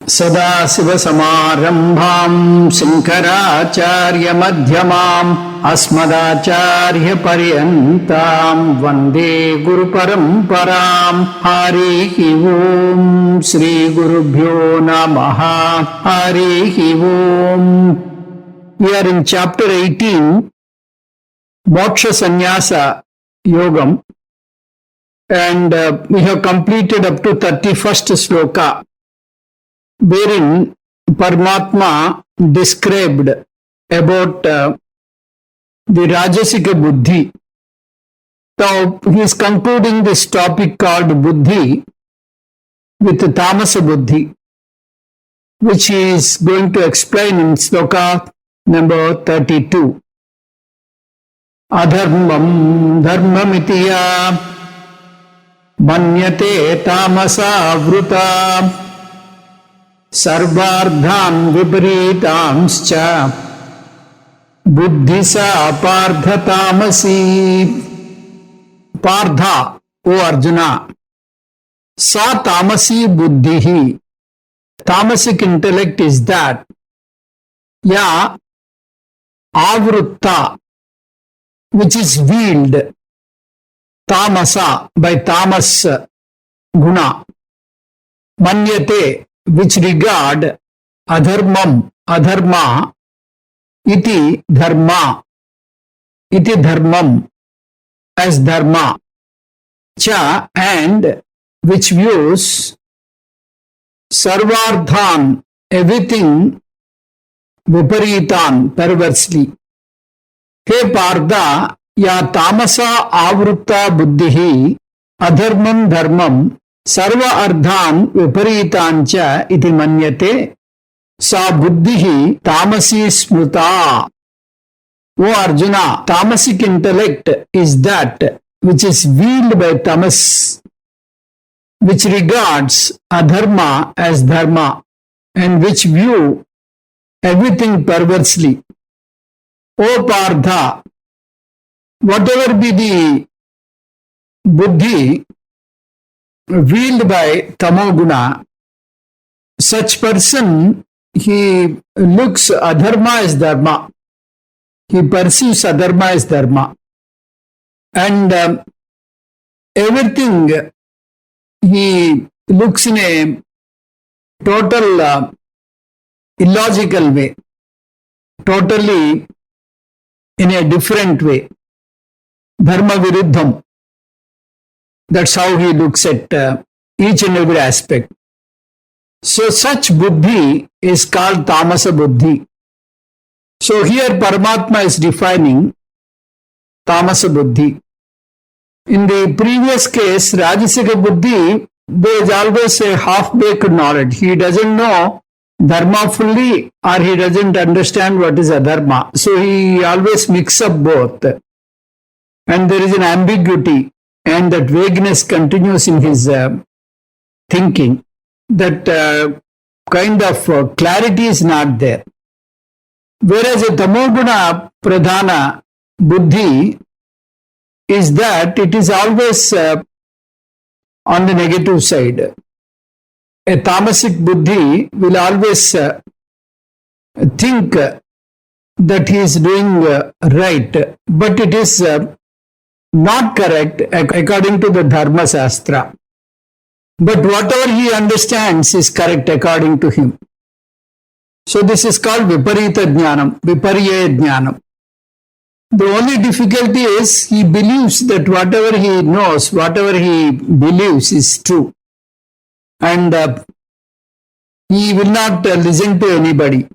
सदाशिवसमारम्भाम् शङ्कराचार्यमध्यमाम् अस्मदाचार्यपर्यन्ताम् वन्दे गुरुपरम्पराम्। हरिः ओम् श्रीगुरुभ्यो नमः। हरिः ओम्। We are in chapter 18, Moksha Sanyasa Yogam, and we have completed up to 31st sloka, wherein Paramatma described about the Rajasika Buddhi. Now he is concluding this topic called Buddhi with Tamasa Buddhi, which he is going to explain in sloka number 32. Adharmam dharmamitiya manyate tamasa vruta sarvardhan viparitanscha buddhisa partha tamasi. Partha, O Arjuna, sa tamasi buddhihi. Tamasic intellect is that ya avrutta, which is veiled, tamasa, by tamas guna, manyate, which regard adharmam, adharma, iti dharma, iti dharmam, as dharma, cha, and which views sarvardhan, everything, viparitan, perversely. He Partha, ya tamasa avrutta buddhihi adharmam dharmam sarva ardhan viparitancha iti manyate sa buddhihi tamasi smruta. O Arjuna, tamasic intellect is that which is veiled by tamas, which regards adharma as dharma, and which view everything perversely. O Partha, whatever be the buddhi veiled by tamoguna, such person, he looks adharma as dharma. He perceives adharma as dharma. And everything he looks in a total illogical way, totally in a different way. Dharma viruddham. That's how he looks at each and every aspect. So such buddhi is called tamasa buddhi. So here Paramatma is defining tamasa buddhi. In the previous case, Rajasika buddhi, there is always a half-baked knowledge. He doesn't know dharma fully, or he doesn't understand what is adharma. So he always mixes up both. And there is an ambiguity, and that vagueness continues in his thinking. That kind of clarity is not there. Whereas a tamoguna pradhana buddhi is that it is always on the negative side. A tamasic buddhi will always think that he is doing right, but it is not correct according to the Dharma Shastra. But whatever he understands is correct according to him. So this is called viparita jnanam, viparya jnanam. The only difficulty is he believes that whatever he knows, whatever he believes is true. And he will not listen to anybody.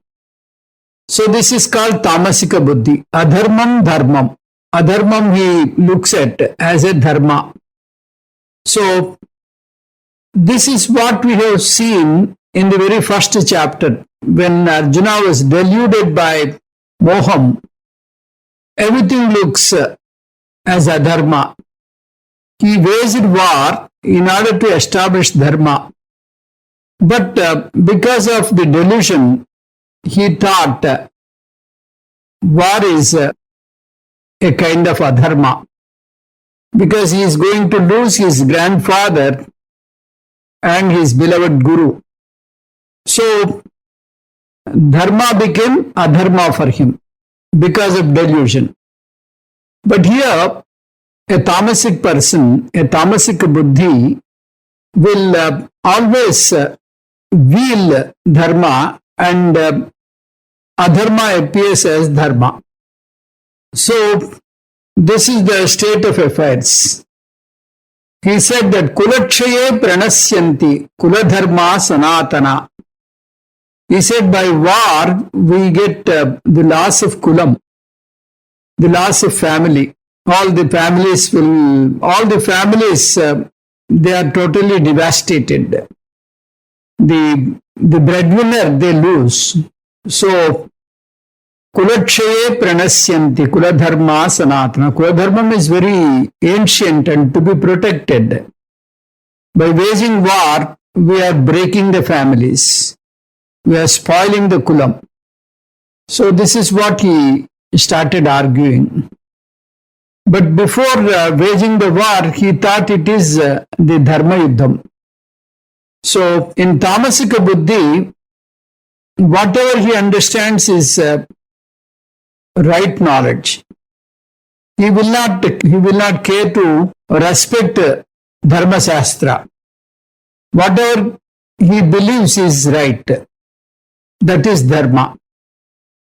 So this is called tamasika buddhi. Adharmam dharmam. Adharmam he looks at as a dharma. So this is what we have seen in the very first chapter. When Arjuna was deluded by moham, everything looks as adharma. He waged war in order to establish dharma. But because of the delusion, he thought war is a kind of adharma. because he is going to lose his grandfather and his beloved Guru. So dharma became adharma for him because of delusion. But here, a tamasic person, a tamasic buddhi, will always wield dharma, and adharma appears as dharma. So, this is the state of affairs. He said that kulakshaye pranasyanti kuladharma sanatana. He said by war we get the loss of kulam, the loss of family. All the families, they are totally devastated. The breadwinner, they lose. So, kulakshaye pranasyanti kuladharma sanatana. Kuladharma is very ancient and to be protected. By waging war, we are breaking the families. We are spoiling the kulam. So this is what he started arguing. But before waging the war, he thought it is the dharma yuddham. So in tamasika buddhi, whatever he understands is right knowledge. He will not care to respect dharma shastra. Whatever he believes is right, that is dharma.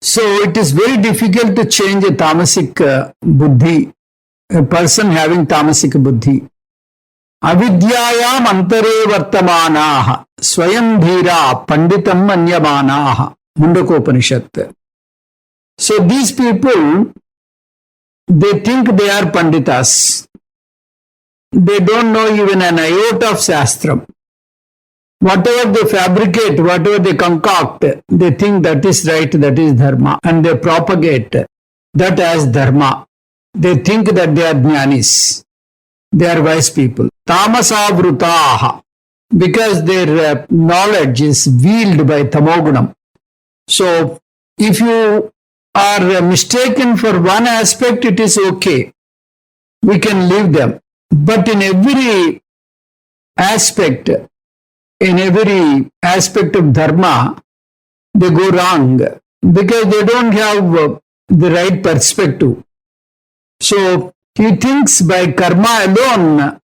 So it is very difficult to change a tamasic buddhi, a person having tamasic buddhi. Avidyayam antare vartamanaha swayam dhira panditam manyamanaha. Mundakopanishad. So these people, they think they are panditas. They don't know even an iota of shastram. Whatever they fabricate, whatever they concoct, they think that is right, that is dharma, and they propagate that as dharma. They think that they are jnanis. They are wise people. Tamasavrutaha, because their knowledge is wielded by tamogunam. So, if you are mistaken for one aspect, it is okay. We can leave them. But in every aspect of dharma, they go wrong because they don't have the right perspective. So, he thinks by karma alone,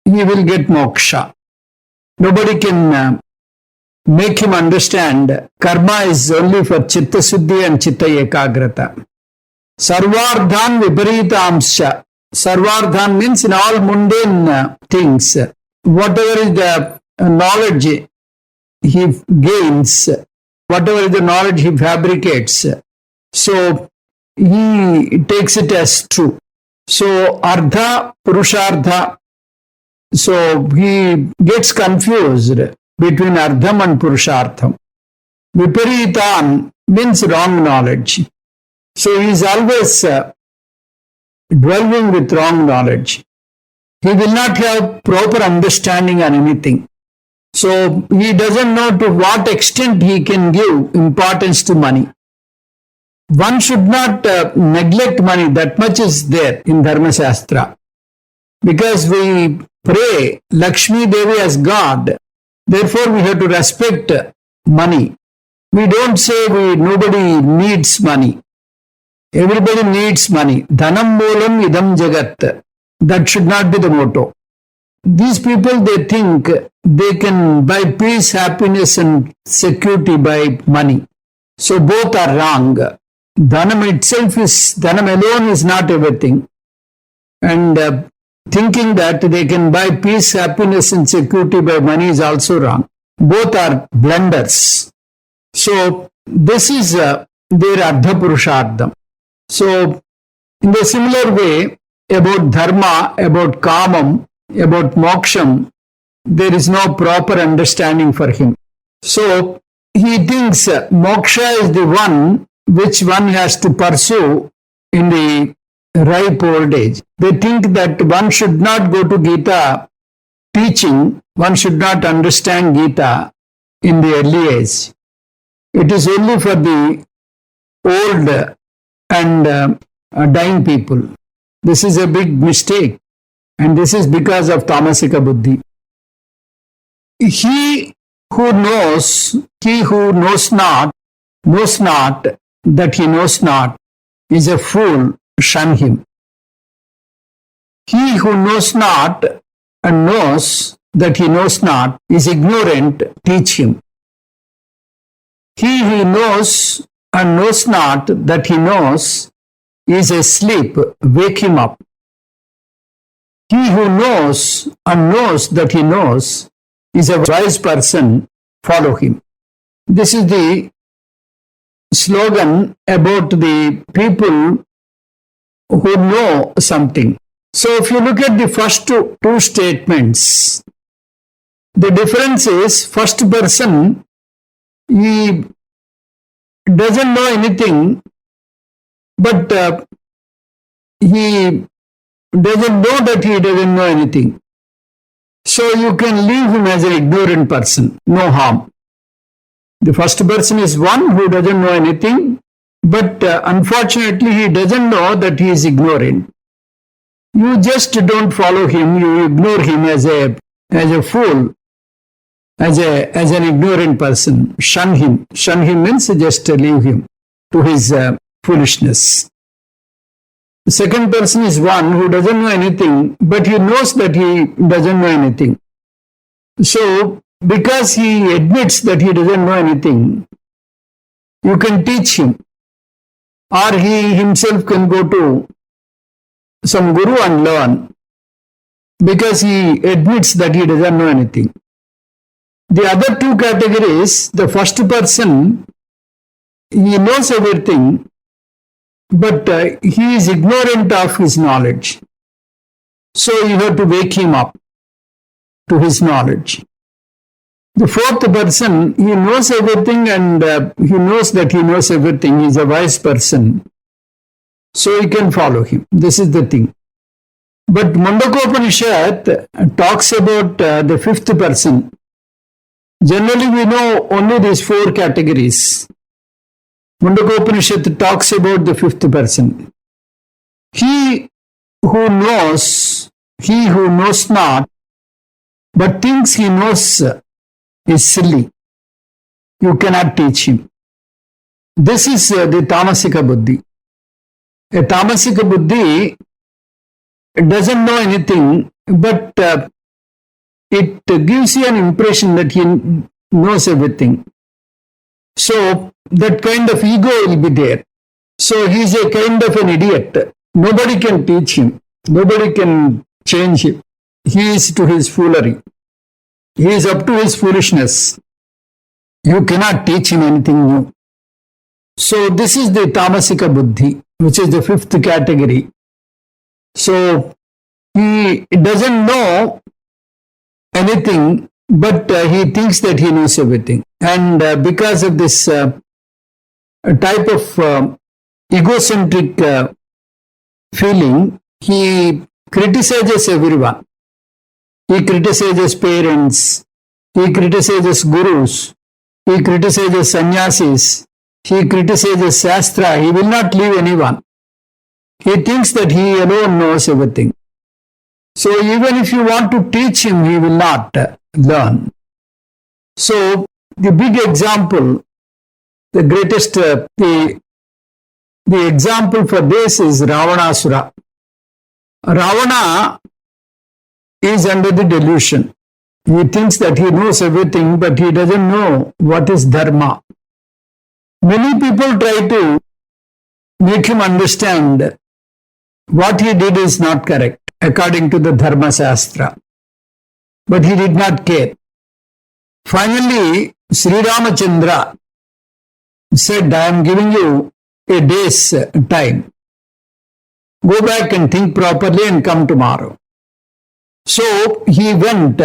he will get moksha. Nobody can make him understand karma is only for chitta suddhi and chitta ekagrata. Sarvardhan viparitamsha. Sarvardhan means in all mundane things. Whatever is the knowledge he gains, whatever is the knowledge he fabricates, so he takes it as true. So ardha, purushartha, so he gets confused between ardham and purushartham. Viparitam means wrong knowledge. So he is always dwelling with wrong knowledge. He will not have proper understanding on anything. So he doesn't know to what extent he can give importance to money. One should not neglect money. That much is there in Dharma Shastra. Because we pray Lakshmi Devi as God. Therefore we have to respect money. We don't say nobody needs money. Everybody needs money. Dhanam moolam idam jagat. That should not be the motto. These people, they think they can buy peace, happiness and security by money. So both are wrong. Dhanam alone is not everything. And thinking that they can buy peace, happiness and security by money is also wrong. Both are blunders. So this is their Ardha Purushardham. So in the similar way, about dharma, about kamam, about moksham, there is no proper understanding for him. So he thinks moksha is the one which one has to pursue in the ripe old age. They think that one should not go to Gita teaching, one should not understand Gita in the early age. It is only for the old and dying people. This is a big mistake, and this is because of Tamasika Buddhi. He he who knows not that he knows not, is a fool, shun him. He who knows not and knows that he knows not is ignorant, teach him. He who knows and knows not that he knows is asleep, wake him up. He who knows and knows that he knows is a wise person, follow him. This is the slogan about the people who know something. So if you look at the first two statements, the difference is first person, he doesn't know anything, but he doesn't know that he doesn't know anything. So you can leave him as an ignorant person, no harm. The first person is one who doesn't know anything, but unfortunately he doesn't know that he is ignorant. You just don't follow him, you ignore him as a fool, as an ignorant person. Shun him. Shun him means just leave him to his foolishness. The second person is one who doesn't know anything, but he knows that he doesn't know anything. So, because he admits that he doesn't know anything, you can teach him, or he himself can go to some guru and learn, because he admits that he doesn't know anything. The other two categories, the first person, he knows everything, but he is ignorant of his knowledge. So you have to wake him up to his knowledge. The fourth person, he knows everything and he knows that he knows everything. He is a wise person. So you can follow him. This is the thing. But Mundakopanishad talks about the fifth person. Generally, we know only these four categories. Mundakopanishad talks about the fifth person. He who knows not, but thinks he knows is silly. You cannot teach him. This is the Tamasika Buddhi. A Tamasika Buddhi doesn't know anything, but it gives you an impression that he knows everything. So that kind of ego will be there. So he is a kind of an idiot. Nobody can teach him. Nobody can change him. He is to his foolery. He is up to his foolishness. You cannot teach him anything new. So this is the Tamasika Buddhi, which is the fifth category. So he doesn't know anything, but he thinks that he knows everything. And because of this type of egocentric feeling, he criticizes everyone. He criticizes parents, he criticizes gurus, he criticizes sannyasis, he criticizes Shastra. He will not leave anyone. He thinks that he alone knows everything. So even if you want to teach him, he will not learn. So the big example, the greatest, the example for this is Ravanasura. Ravana is under the delusion. He thinks that he knows everything, but he doesn't know what is dharma. Many people try to make him understand what he did is not correct according to the Dharma Shastra. But he did not care. Finally, Sri Ramachandra said, I am giving you a day's time. Go back and think properly and come tomorrow. So he went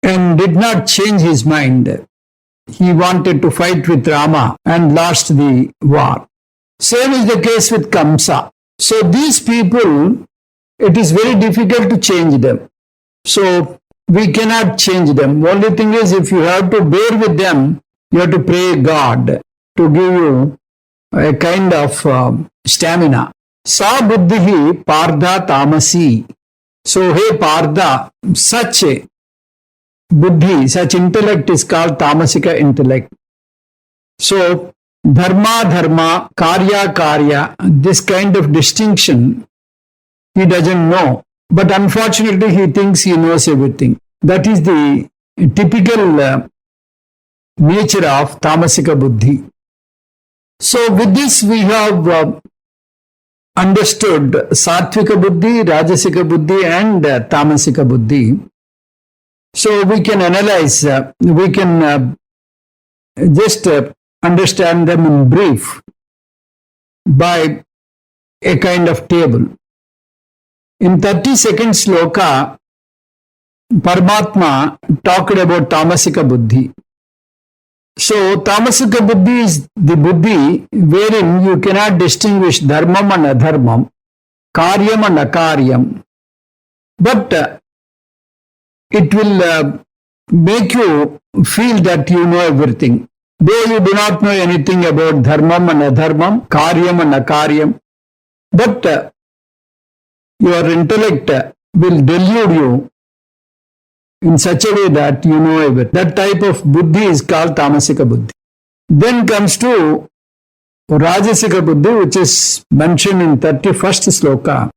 and did not change his mind. He wanted to fight with Rama and lost the war. Same is the case with Kamsa. So these people, it is very difficult to change them. So we cannot change them. Only thing is, if you have to bear with them, you have to pray God to give you a kind of stamina. Sa buddhihi pardha tamasi. So, hey Pardha, such buddhi, such intellect is called tamasika intellect. So, dharma, dharma, karya, karya, this kind of distinction he doesn't know. But unfortunately, he thinks he knows everything. That is the typical nature of tamasika buddhi. So, with this, we have understood sattvika buddhi, rajasika buddhi, and tamasika buddhi. So, we can analyze, we can just understand them in brief by a kind of table. In 32nd sloka, Paramatma talked about tamasika buddhi. So, tamasika buddhi is the buddhi wherein you cannot distinguish dharmam and adharmam, karyam and akaryam. But it will make you feel that you know everything. Though you do not know anything about dharmam and adharmam, karyam and akaryam, but your intellect will delude you in such a way that you know everything. That type of buddhi is called tamasika buddhi. Then comes to rajasika buddhi, which is mentioned in 31st sloka.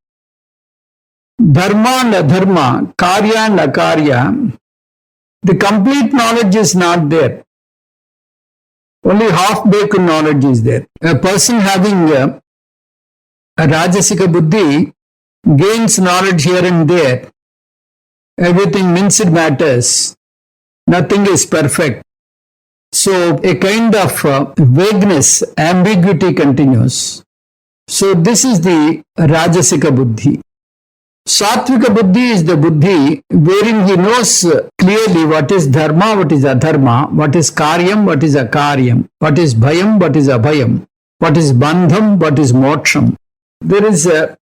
Dharma and adharma, karya and akarya, the complete knowledge is not there. Only half-baked knowledge is there. A person having a rajasika buddhi gains knowledge here and there. Everything minced matters. Nothing is perfect. So a kind of vagueness, ambiguity continues. So this is the rajasika buddhi. Sattvika buddhi is the buddhi wherein he knows clearly what is dharma, what is adharma, what is karyam, what is akaryam, what is bhayam, what is abhayam, what is bandham, what is moksham. There is a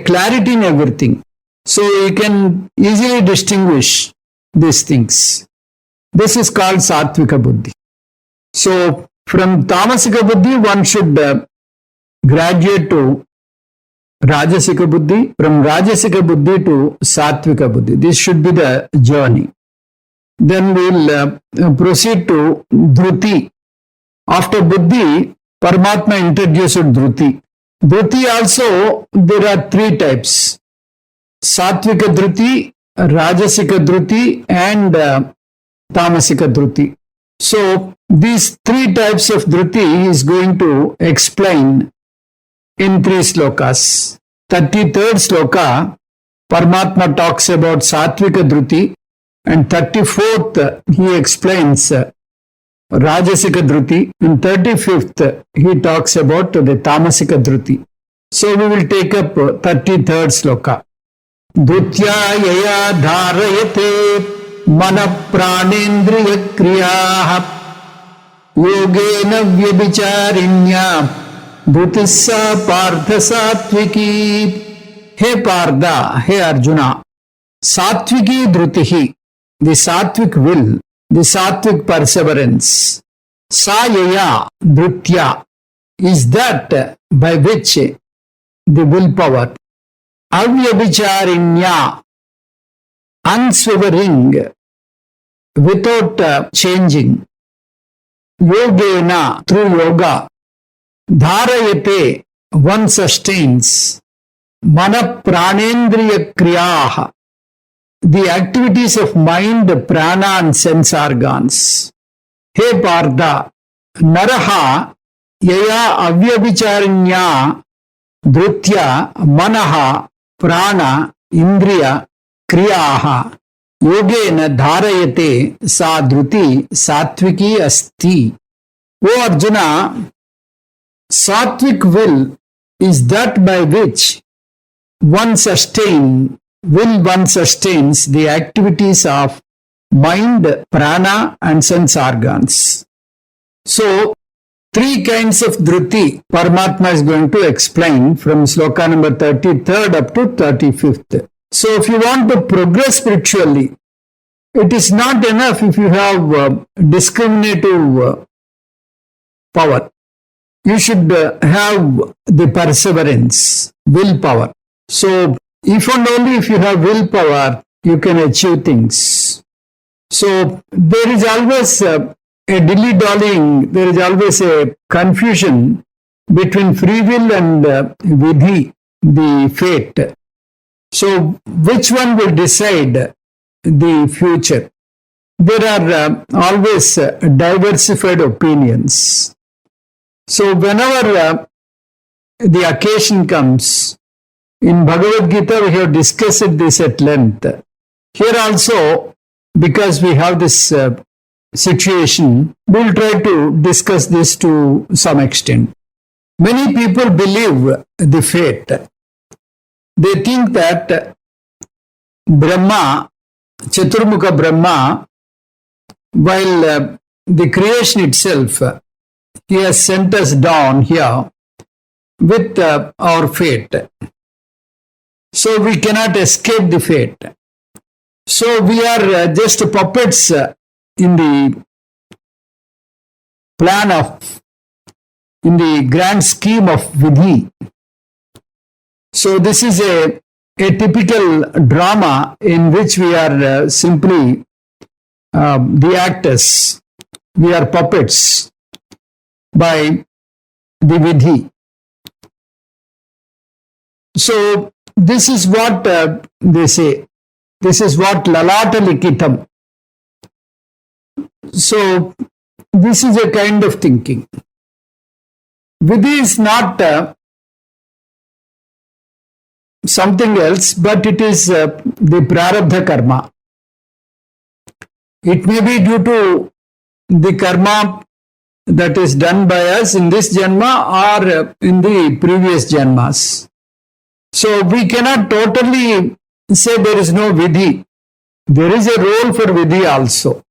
clarity in everything. So you can easily distinguish these things. This is called sattvika buddhi. So from tamasika buddhi, one should graduate to rajasika buddhi, from rajasika buddhi to sattvika buddhi. This should be the journey. Then we will proceed to dhruti. After buddhi, Paramatma introduced dhruti. Dhruti also, there are three types. Sattvika dhruti, rajasika dhruti, and tamasika dhruti. So these three types of dhruti is going to explain in 3 slokas. 33rd sloka, Paramatma talks about sattvika dhruti, and 34th he explains rajasika dhruti, and 35th he talks about the tamasika dhruti. So we will take up 33rd sloka. Dhrutya yaya dharayate mana pranendriya kriyaha yogena vyabhicharinya Bhutissa Partha Sattviki. He Partha, he Arjuna, Sattviki Dhrutihi, the Sattvic will, the Sattvic perseverance. Sayaya Dhrutya is that by which the willpower, Avyabhicharinya, unswerving, without changing, Yogena, through yoga, Dharayate, one sustains, Mana Pranendriya Kriyaha, the activities of mind, prana and sense organs. He Partha, Naraha, Yaya Avyabhicharinya, Dhrutya, Manaha, Prana, Indriya, Kriyaha, Yogena Dharayate, Sa Dhruti, Sattviki Asti. O Arjuna, Sattvic will is that by which one sustains the activities of mind, prana and sense organs. So, 3 kinds of dhruti Paramatma is going to explain from sloka number 33rd up to 35th. So, if you want to progress spiritually, it is not enough if you have discriminative power. You should have the perseverance, willpower. So, if and only if you have willpower, you can achieve things. So there is always a dilly-dallying, there is always a confusion between free will and vidhi, the fate. So which one will decide the future? There are always diversified opinions. So whenever the occasion comes, in Bhagavad Gita we have discussed this at length. Here also, because we have this situation, we will try to discuss this to some extent. Many people believe the fate. They think that Brahma, Chaturmukha Brahma, while the creation itself, he has sent us down here with our fate. So we cannot escape the fate. So we are just puppets in the plan of, in the grand scheme of Vidhi. So this is a typical drama in which we are simply the actors. We are puppets by the Vidhi. So this is what they say. This is what lalata likitam. So this is a kind of thinking. Vidhi is not something else, but it is the prarabdha karma. It may be due to the karma that is done by us in this janma or in the previous janmas. So we cannot totally say there is no vidhi. There is a role for vidhi also.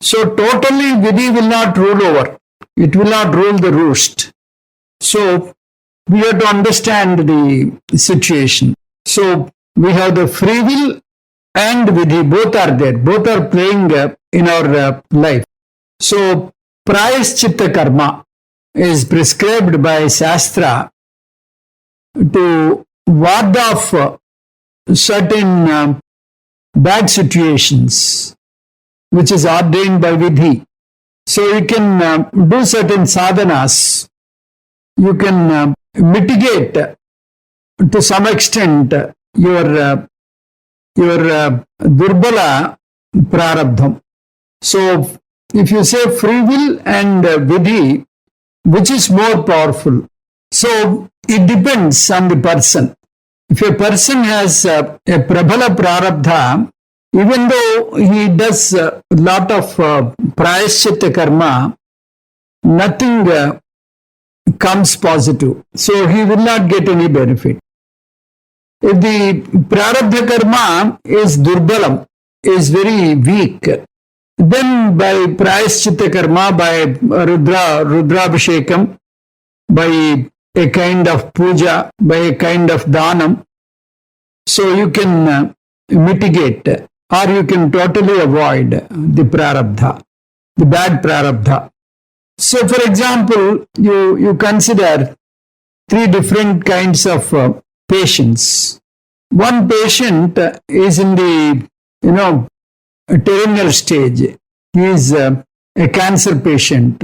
So totally vidhi will not rule over. It will not rule the roost. So we have to understand the situation. So we have the free will and vidhi, both are there. Both are playing in our life. So prayaschitta karma is prescribed by Shastra to ward off certain bad situations which is ordained by vidhi. So you can do certain sadhanas. You can mitigate to some extent your durbala prarabdham. So if you say free will and vidhi, which is more powerful? So it depends on the person. If a person has a prabhala prarabdha, even though he does a lot of prayaschitta karma, nothing comes positive. So he will not get any benefit. If the prarabdha karma is durbalam, is very weak, then by prayaschitta karma, by rudrabhishekam, by a kind of puja, by a kind of dhanam, so you can mitigate or you can totally avoid the prarabdha, the bad prarabdha. So for example, you consider three different kinds of patients. One patient is in the, terminal stage. He is a cancer patient.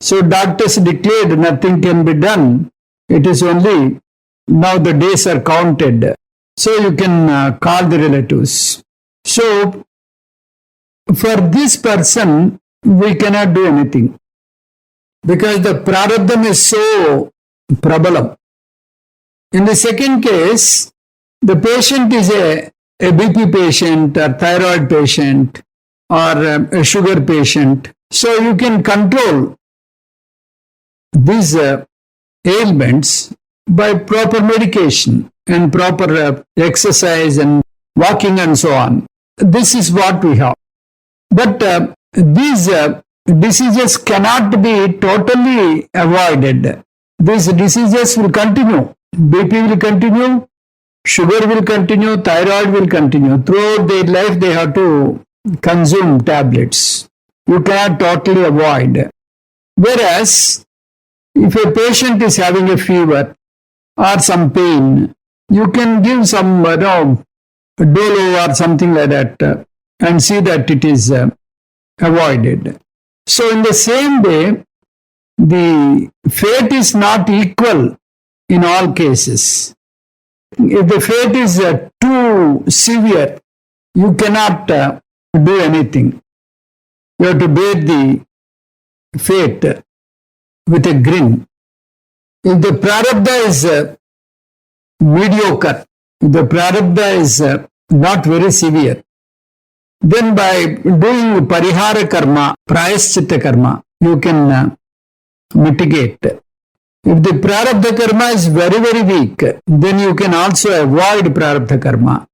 So doctors declared nothing can be done. It is only now the days are counted. So you can call the relatives. So for this person, we cannot do anything because the prarabdham is so prabalam. In the second case, the patient is a BP patient or thyroid patient or a sugar patient. So you can control these ailments by proper medication and proper exercise and walking and so on. This is what we have. But these diseases cannot be totally avoided. These diseases will continue. BP will continue, sugar will continue, thyroid will continue. Throughout their life, they have to consume tablets. You cannot totally avoid. Whereas, if a patient is having a fever or some pain, you can give some Dolo or something like that. and see that it is avoided. So in the same way, the fate is not equal in all cases. If the fate is too severe, you cannot do anything. You have to bear the fate with a grin. If the prarabdha is mediocre, if the prarabdha is not very severe, then by doing parihara karma, prayaschitta karma, you can mitigate. If the prarabdha karma is very, very weak, then you can also avoid prarabdha karma.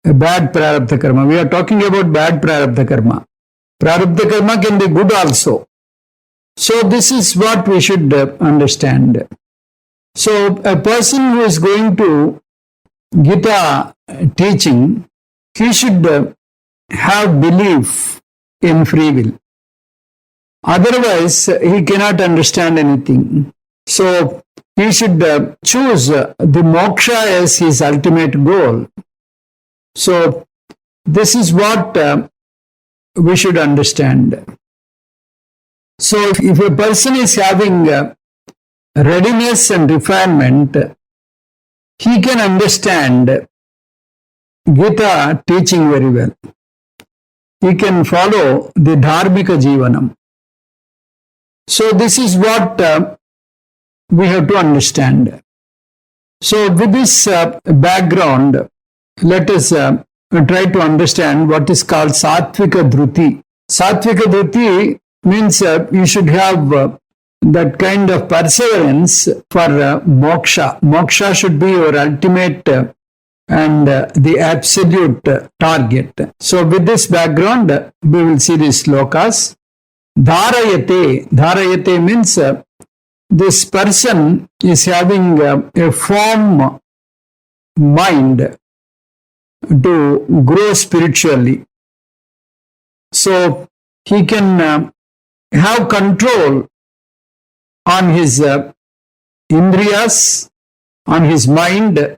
A bad prarabdha karma. We are talking about bad prarabdha karma. Prarabdha karma can be good also. So this is what we should understand. So a person who is going to Gita teaching, he should have belief in free will. Otherwise, he cannot understand anything. So he should choose the moksha as his ultimate goal. So this is what we should understand. So if a person is having readiness and refinement, he can understand Gita teaching very well. He can follow the dharmika jivanam. So this is what we have to understand. So with this background, let us try to understand what is called sattvika dhruti. Sattvika dhruti means you should have that kind of perseverance for moksha. Moksha should be your ultimate and the absolute target. So with this background, we will see these slokas. Dharayate. Dharayate means this person is having a firm mind to grow spiritually. So he can have control on his indriyas, on his mind,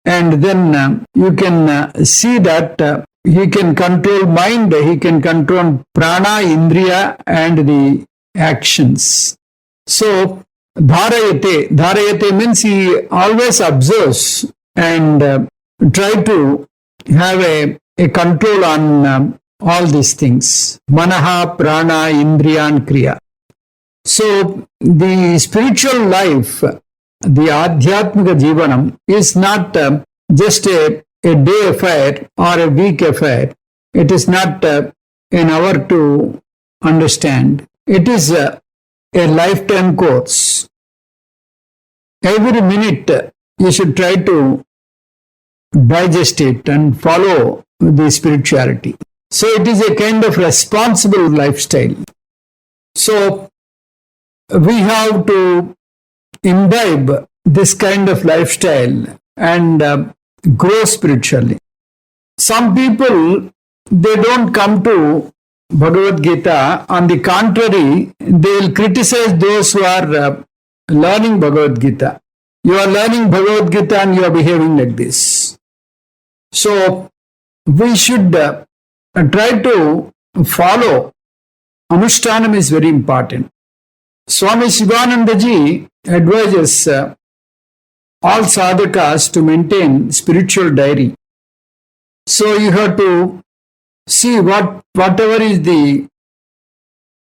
and then you can see that he can control mind, he can control prana, indriya, and the actions. So dharayate. Dharayate means he always observes and try to have a control on all these things. Manaha, prana, indriya, and kriya. So the spiritual life, the adhyatmika jivanam, is not just a day affair or a week affair. It is not an hour to understand. It is a lifetime course. Every minute you should try to digest it and follow the spirituality. So it is a kind of responsible lifestyle. So we have to imbibe this kind of lifestyle and grow spiritually. Some people, they don't come to Bhagavad Gita. On the contrary, they will criticize those who are learning Bhagavad Gita. You are learning Bhagavad Gita and you are behaving like this. So we should try to follow. Anushtanam is very important. Swami Shivanandaji advises all sadhakas to maintain spiritual diary. So you have to see whatever is the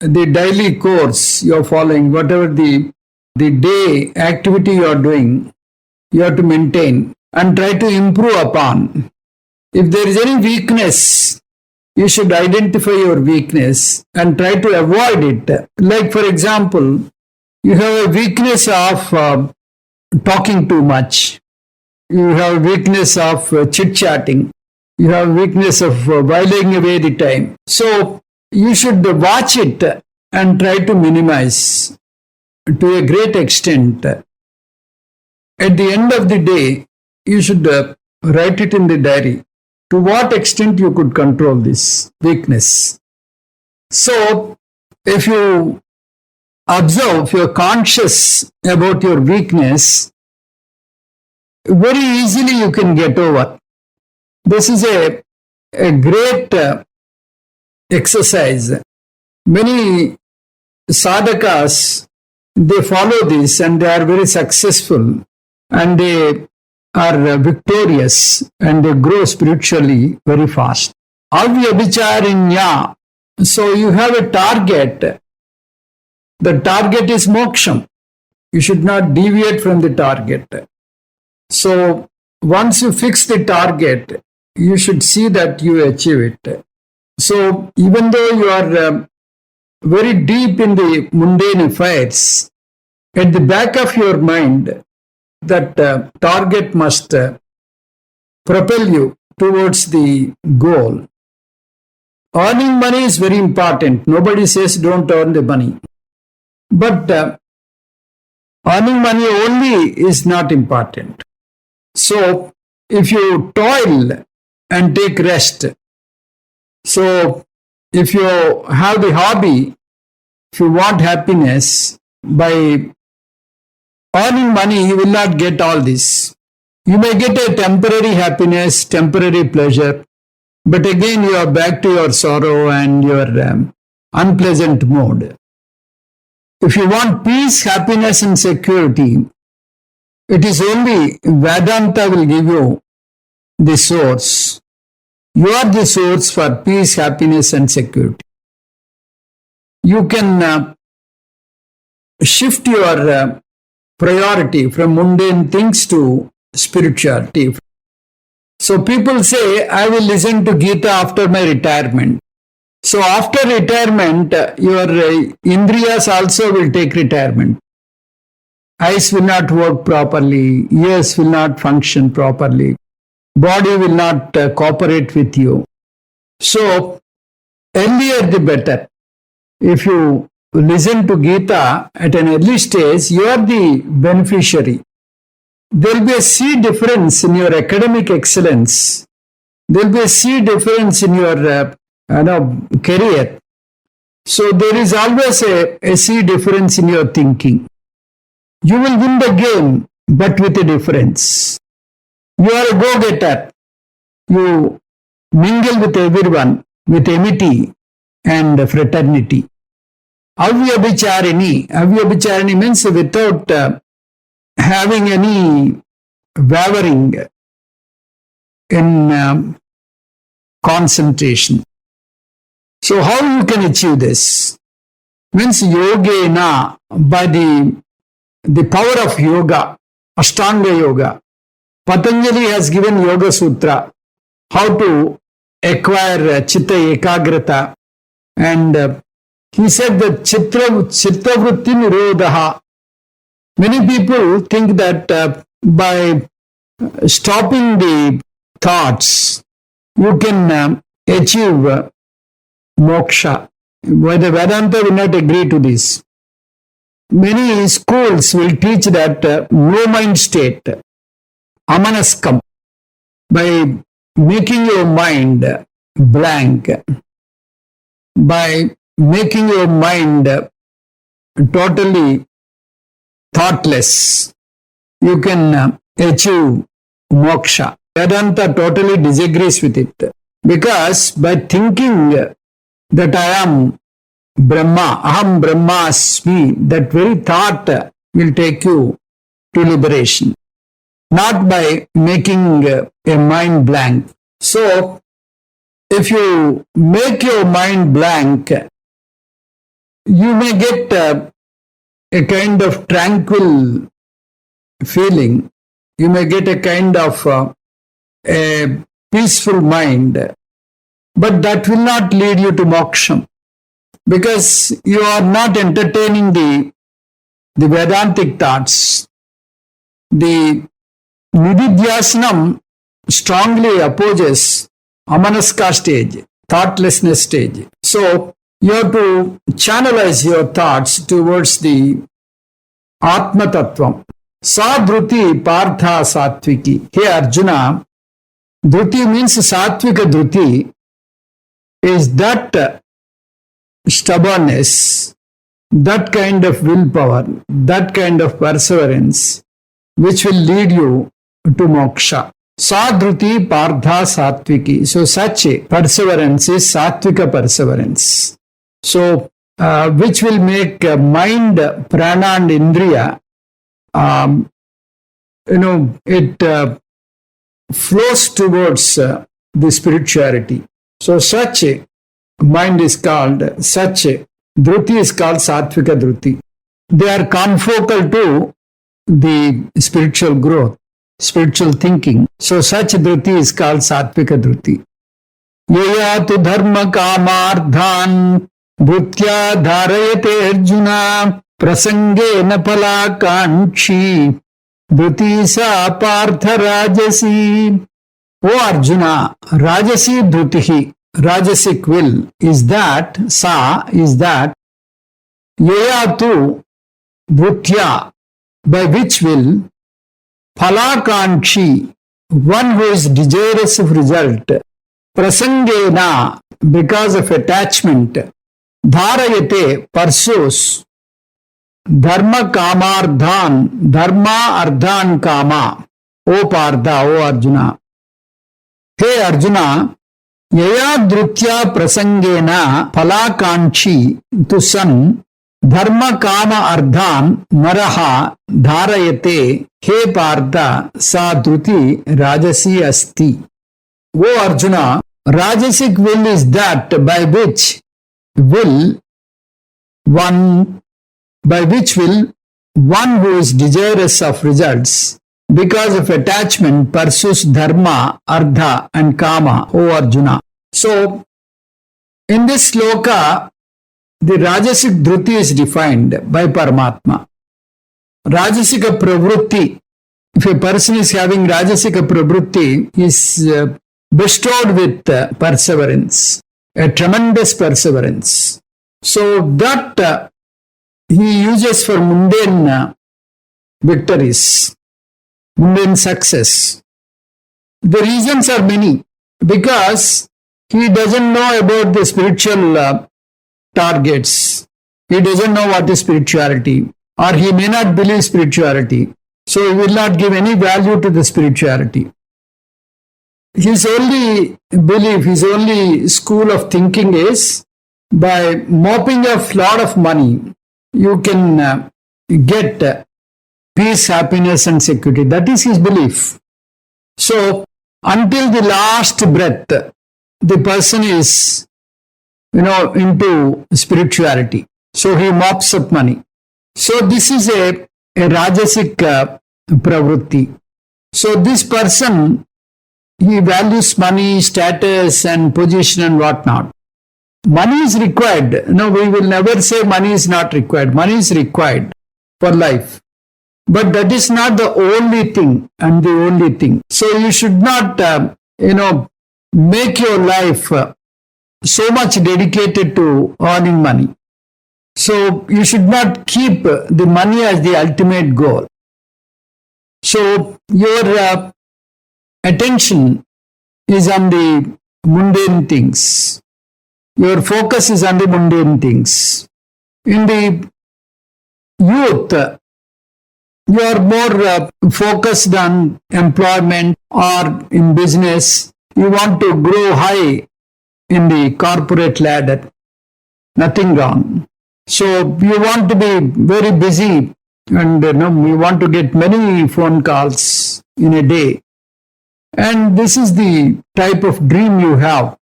daily course you are following, whatever the day activity you are doing, you have to maintain and try to improve upon. If there is any weakness, you should identify your weakness and try to avoid it. Like for example, you have a weakness of talking too much. You have a weakness of chit-chatting. You have a weakness of whiling away the time. So you should watch it and try to minimize to a great extent. At the end of the day, you should write it in the diary. To what extent you could control this weakness. So if you observe, if you are conscious about your weakness, very easily you can get over. This is a a great exercise. Many sadhakas, they follow this and they are very successful and they are victorious and they grow spiritually very fast. Avyabhicharinya. So you have a target. The target is moksham. You should not deviate from the target. So once you fix the target, you should see that you achieve it. So even though you are very deep in the mundane affairs, at the back of your mind, that target must propel you towards the goal. Earning money is very important. Nobody says don't earn the money. But earning money only is not important. So if you toil and take rest, so if you have the hobby, if you want happiness, by earning money, you will not get all this. You may get a temporary happiness, temporary pleasure, but again you are back to your sorrow and your unpleasant mood. If you want peace, happiness and security, it is only Vedanta will give you the source. You are the source for peace, happiness and security. You can shift your priority from mundane things to spirituality. So people say, I will listen to Gita after my retirement. So after retirement, your indriyas also will take retirement. Eyes will not work properly, ears will not function properly, body will not cooperate with you. So earlier the better. If you listen to Gita at an early stage, you are the beneficiary. There will be a sea difference in your academic excellence. There will be a sea difference in your career. So there is always a sea difference in your thinking. You will win the game, but with a difference. You are a go-getter. You mingle with everyone with amity and fraternity. Avyabhicharini. Avyabhicharini means without having any wavering in concentration. So how you can achieve this? Means yogena, by the power of yoga, Ashtanga yoga. Patanjali has given Yoga Sutra, how to acquire chitta ekagrata, and he said that chitta vritti nirodha. Many people think that by stopping the thoughts, you can achieve moksha. Why the Vedanta will not agree to this. Many schools will teach that no mind state, amanaskam, by making your mind blank, by making your mind totally thoughtless, you can achieve moksha. Vedanta totally disagrees with it, because by thinking that I am Brahma, Aham Brahmasmi, that very thought will take you to liberation, not by making a mind blank. So, if you make your mind blank, you may get a kind of tranquil feeling. You may get a kind of a peaceful mind, but that will not lead you to moksham, because you are not entertaining the Vedantic thoughts. The Nididhyasanam strongly opposes amanaska stage, thoughtlessness stage. So you have to channelize your thoughts towards the Atma Tattvam. Sa dhruti partha sattviki. Hey Arjuna, dhruti means sattvika dhruti is that stubbornness, that kind of willpower, that kind of perseverance which will lead you to moksha. Sadruti Partha Satviki. So such perseverance is Satvika perseverance. So which will make mind, prana and indriya, it flows towards the spirituality. So such mind is called, such dhruti is called Satvika dhruti. They are confocal to the spiritual growth, spiritual thinking. So such dhruti is called Satvika dhruti. Yaya tu dharma kamardhan dhrutya dharayate arjuna prasange napala kanchi dhruti sa partha rajasi. O Arjuna, rajasi dhrutihi, rajasic will is that, sa is that, yaya tu dhrutya, by which will, phalakanchi, one who is desirous of result, prasangena, because of attachment, dharayate, pursues, dharma kamardhan, dharma ardhan kama, O Partha, O Arjuna. Hey Arjuna, yaya dhrutya prasangena phalakanchi tu san dharma kama ardhan naraha dharayate he Partha sa dhruti rajasi asti. O Arjuna, rajasic will is that by which one who is desirous of results because of attachment pursues dharma, ardha and kama, O Arjuna. So, in this sloka, the rajasic dhruti is defined by Paramatma. Rajasika pravrutti, if a person is having rajasika pravrutti, is bestowed with perseverance, a tremendous perseverance. So that he uses for mundane victories, mundane success. The reasons are many, because he doesn't know about the spiritual targets. He doesn't know what is spirituality, or he may not believe spirituality. So he will not give any value to the spirituality. His only belief, his only school of thinking is by mopping up a lot of money, you can get peace, happiness and security. That is his belief. So until the last breath, the person is, into spirituality. So he mops up money. So this is a rajasic pravrutti. So this person, he values money, status and position and whatnot. Money is required. No, we will never say money is not required. Money is required for life. But that is not the only thing and the only thing. So you should not, make your life so much dedicated to earning money. So you should not keep the money as the ultimate goal. So your attention is on the mundane things. Your focus is on the mundane things. In the youth, you are more focused on employment or in business. You want to grow high in the corporate ladder. Nothing wrong. So you want to be very busy and you want to get many phone calls in a day. And this is the type of dream you have.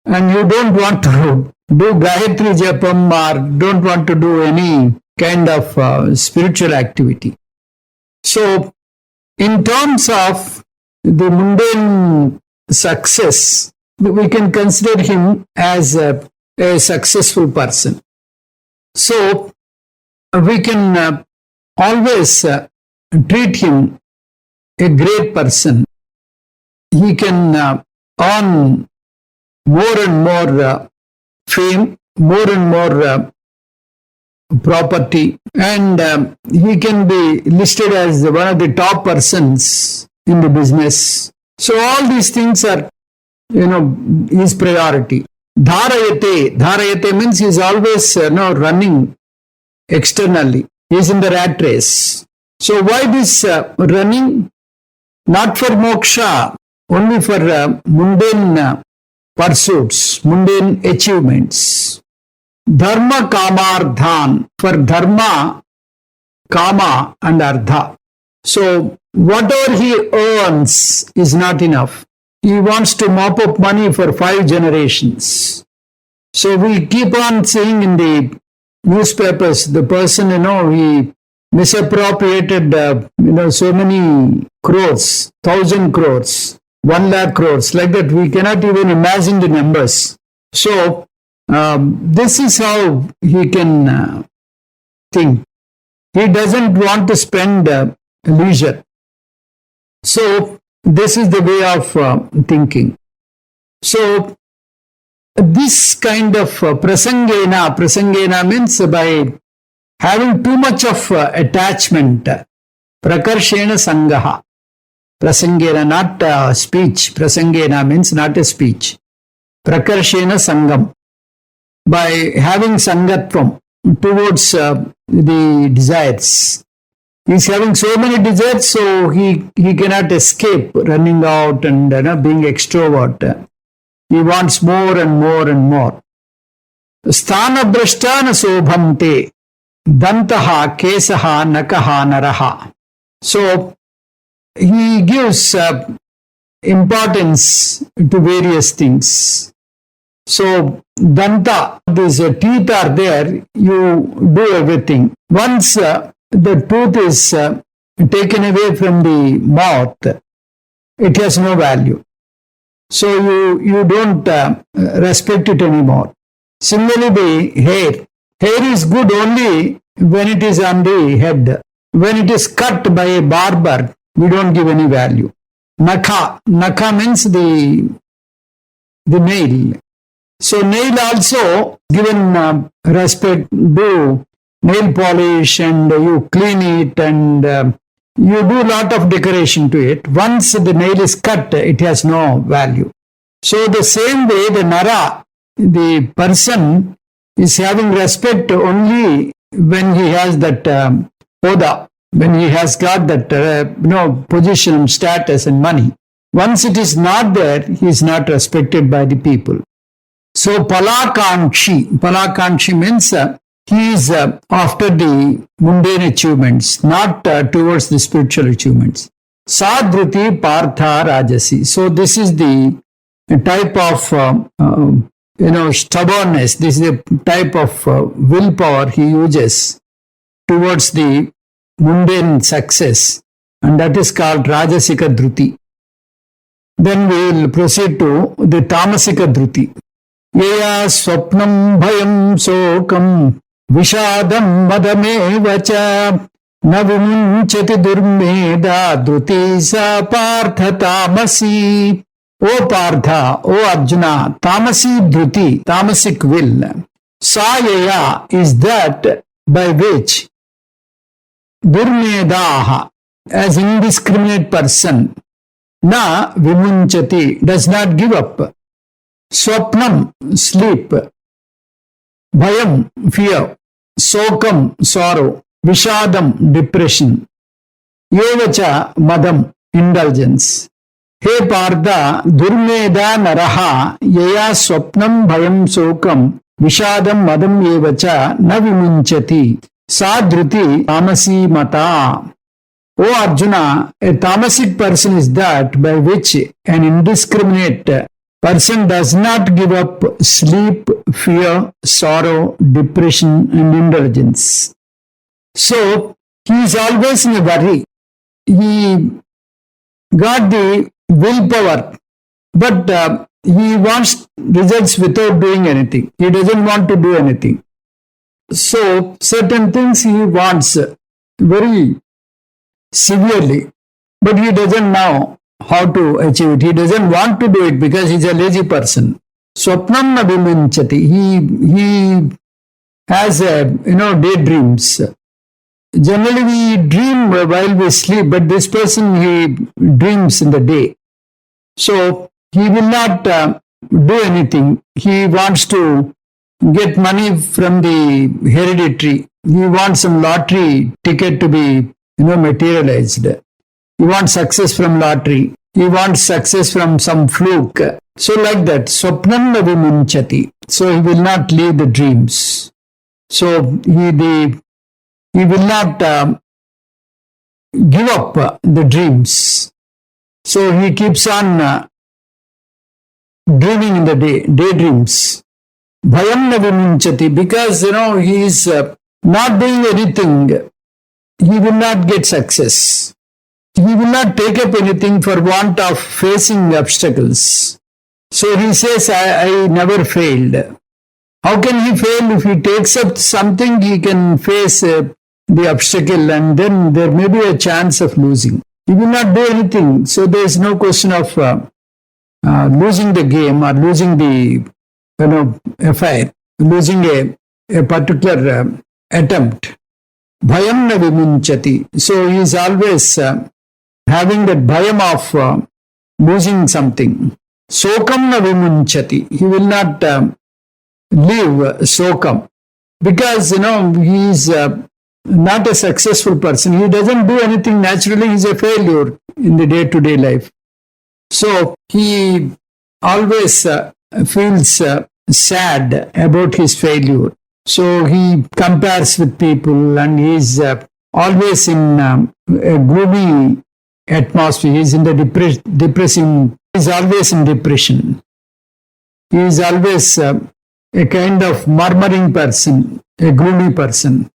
And you don't want to do Gayatri Japam or don't want to do any kind of spiritual activity. So, in terms of the mundane success, we can consider him as a successful person. So, we can always treat him a great person. He can earn more and more fame, more and more property, and he can be listed as one of the top persons in the business. So all these things are, his priority. Dharayate means he is always running externally. He is in the rat race. So why this running? not for moksha, only for mundane pursuits, mundane achievements. Dharma kamardhan, for dharma, kama and ardha. So whatever he earns is not enough. He wants to mop up money for 5 generations. So we keep on seeing in the newspapers, the person, he misappropriated, so many crores, 1,000 crores, 1 lakh crores, like that. We cannot even imagine the numbers. So this is how he can think. He doesn't want to spend leisure. So this is the way of thinking. So this kind of prasangena means by having too much of attachment, prakarshena sangaha. Prasangena, not speech. Prasangena means not a speech. Prakarshena sangam. By having sangatvam towards the desires. He's having so many desires, so he cannot escape running out and being extrovert. He wants more and more and more. Sthana brashtana sobhante dantaha kesaha nakaha naraha. So he gives importance to various things. So danta, these teeth are there, you do everything. Once the tooth is taken away from the mouth, it has no value. So you don't respect it anymore. Similarly, the hair. Hair is good only when it is on the head. When it is cut by a barber, we don't give any value. Nakha. Nakha means the nail. So nail also given respect, do nail polish and you clean it and you do a lot of decoration to it. Once the nail is cut, it has no value. So the same way the nara, the person is having respect only when he has that poda, when he has got that position, status and money. Once it is not there, he is not respected by the people. So Palakanshi means he is after the mundane achievements, not towards the spiritual achievements. Sadhriti Partha Rajasi. So this is the type of stubbornness. This is the type of willpower he uses towards the mundane success, and that is called Rajasika Dhruti. Then we will proceed to the Tamasika Dhruti. Yaya swapnam bhayam sokam vishadam madame cha na vimunchati durmeda dhruti sa partha tamasi. O Partha, O Arjuna, tamasi dhruti, tamasic will, sa yaya is that by which durmedaha, as indiscriminate person, na vimunchati, does not give up. Swapnam, sleep. Bhayam, fear. Sokam, sorrow. Vishadam, depression. Yevacha, madam, indulgence. He Partha, durmeda naraha, yaya swapnam bhayam sokam, vishadam madam yevacha, na vimunchati. Sadhriti, tamasi mata. O Arjuna, a tamasic person is that by which an indiscriminate person does not give up sleep, fear, sorrow, depression and indulgence. So, he is always in a worry. He got the willpower, but he wants results without doing anything. He doesn't want to do anything. So, certain things he wants very severely, but he doesn't know how to achieve it. He doesn't want to do it because he's a lazy person. Swapnam na vimunchati. He has daydreams. Generally we dream while we sleep, but this person, he dreams in the day. So he will not do anything. He wants to get money from the hereditary. He wants some lottery ticket to be materialized. He wants success from lottery. He wants success from some fluke. So like that, swapnam na vimunchati. So he will not leave the dreams. So he will not give up the dreams. So he keeps on dreaming in the daydreams. Bhayam na vimunchati, because he is not doing anything. He will not get success. He will not take up anything for want of facing obstacles. So he says, I never failed. How can he fail? If he takes up something, he can face the obstacle, and then there may be a chance of losing. He will not do anything. So there is no question of losing the game or losing the affair, losing a particular attempt. Bhayam na vimunchati. So he is always having that bhayam of losing something. Sokam na vimunchati. He will not leave sokam, because he is not a successful person. He doesn't do anything naturally. He is a failure in the day-to-day life. So he always feels sad about his failure. So he compares with people, and he is always in a gloomy atmosphere. He is in the depressing. He is always in depression. He is always a kind of murmuring person, a gloomy person.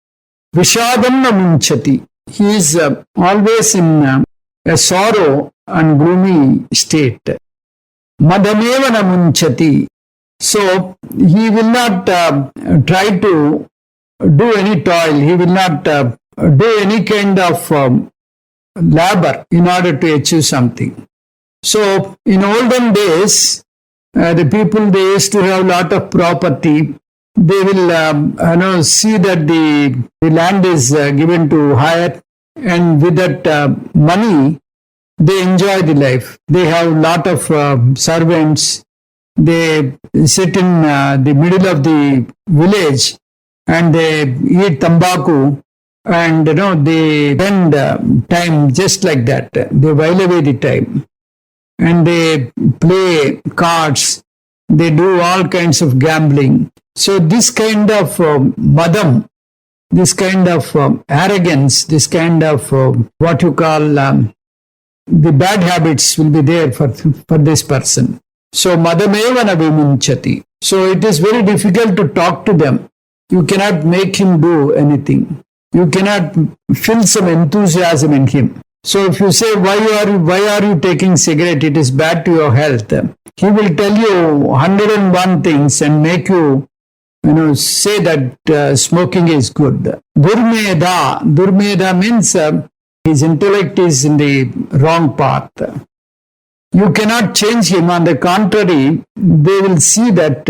Vishadam na munchati. He is always in a sorrow and gloomy state. Madhameva na munchati. So he will not try to do any toil. He will not do any kind of labor in order to achieve something. So in olden days, the people, they used to have a lot of property. They will see that the land is given to hire, and with that money, they enjoy the life. They have a lot of servants. They sit in the middle of the village and they eat tambaku, and they spend time just like that. They while away the time, and they play cards. They do all kinds of gambling. So this kind of madam, this kind of arrogance, this kind of what you call the bad habits will be there for this person. So madameva na vimunchati. So it is very difficult to talk to them. You cannot make him do anything. You cannot feel some enthusiasm in him. So if you say, why are you taking cigarette? It is bad to your health. He will tell you 101 things and make you say that smoking is good. Durmeda means his intellect is in the wrong path. You cannot change him. On the contrary, they will see that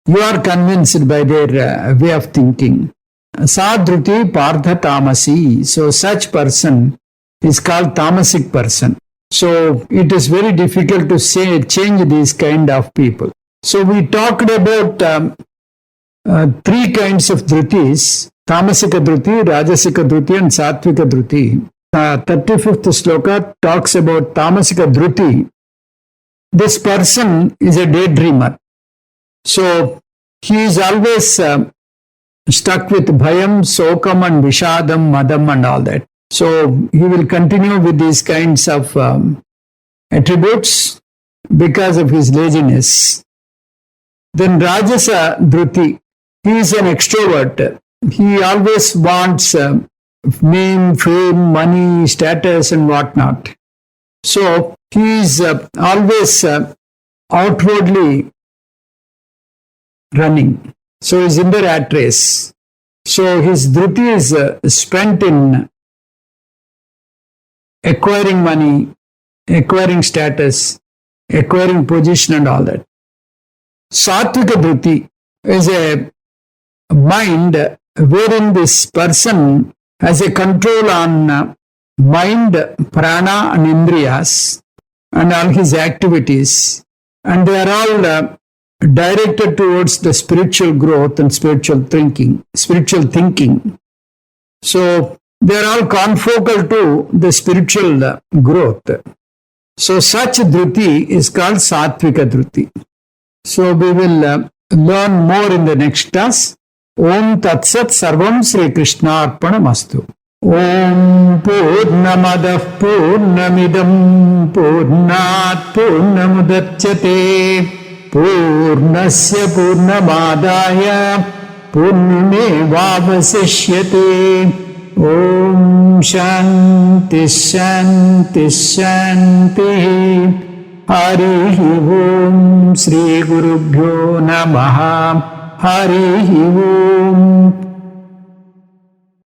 you are convinced by their way of thinking. Sadruti Partha Tamasi. So such person is called tamasic person. So it is very difficult to change these kind of people. So we talked about three kinds of dhrutis: tamasika dhruti, rajasika dhruti, and satvika dhruti. 35th sloka talks about tamasika dhruti. This person is a daydreamer. So he is always stuck with bhayam, sokam, and vishadam, madam, and all that. So he will continue with these kinds of attributes because of his laziness. Then rajasa dhruti. He is an extrovert. He always wants name, fame, money, status, and whatnot. So he is always outwardly running. So he's in the rat race. So his dhruti is spent in acquiring money, acquiring status, acquiring position, and all that. Satvika dhruti is a mind wherein this person has a control on mind, prana, and indriyas, and all his activities, and they are all directed towards the spiritual growth and spiritual thinking. So They are all confocal to the spiritual growth. So such dhruti is called Sattvika dhruti. So we will learn more in the next class. Om Tat Sat Sarvam Sri Krishna Arpanamastu. Om Purnamadah Purnamidam Purnat Purnamudachyate Purnasya Purnamadaya Purnamevavasishyate. Om Shanti Shanti Shanti. Hari Om Sri Gurubhyo Namaha. Hari Om.